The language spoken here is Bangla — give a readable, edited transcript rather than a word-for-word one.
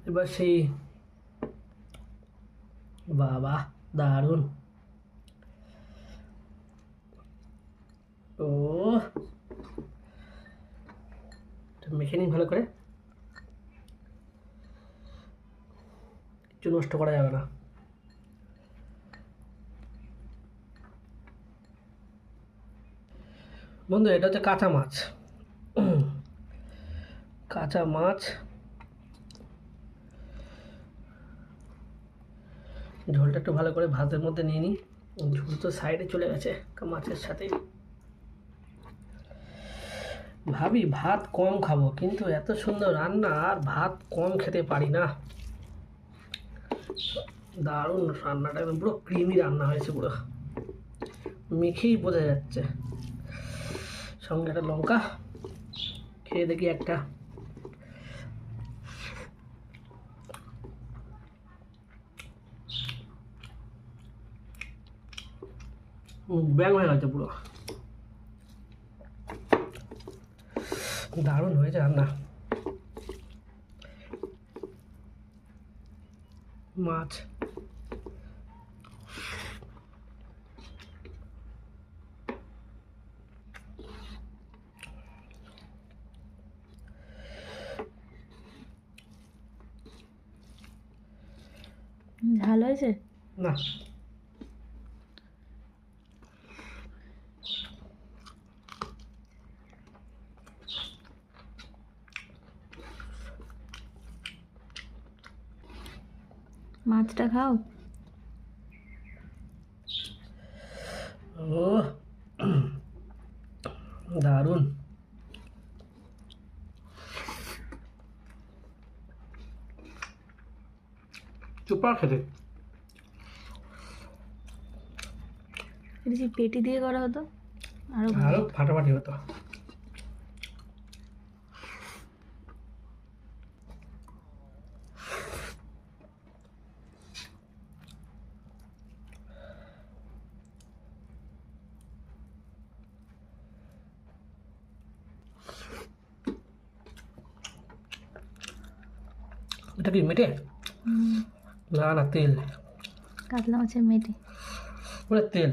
এবার সেই বাবা দারুণ। ও মেখে নিই ভালো করে, কিছু নষ্ট করা যাবে না। বন্ধু এটা হচ্ছে কাঁচা মাছ, কাঁচা মাছ ঝোলটা একটু ভালো করে ভাতের মধ্যে নিয়ে নিই। ঝোল তো সাইডে চলে গেছে মাছের সাথে। ভাবি ভাত কম খাবো, কিন্তু এত সুন্দর রান্না আর ভাত কম খেতে পারি না। দারুণ রান্নাটা, একদম পুরো ক্রিমি রান্না হয়েছে, পুরো মেখেই বোঝা যাচ্ছে। সঙ্গে একটা লঙ্কা, খেয়ে দেখি একটা। ব্যাং হয়ে গেছে পুরো, দারুণ হয়েছে রান্না। মাছ ঝাল হয়েছে না, মাছটা খাও। ও দারুণ। চুপা খেতে এটা যদি পেটি দিয়ে করা হতো আরো ভালো আরো হতো। ফাটাফাটি হতো। এটা কি মেটে? না না, তেল, কাতলা মাছের মেটে। পুরো তেল।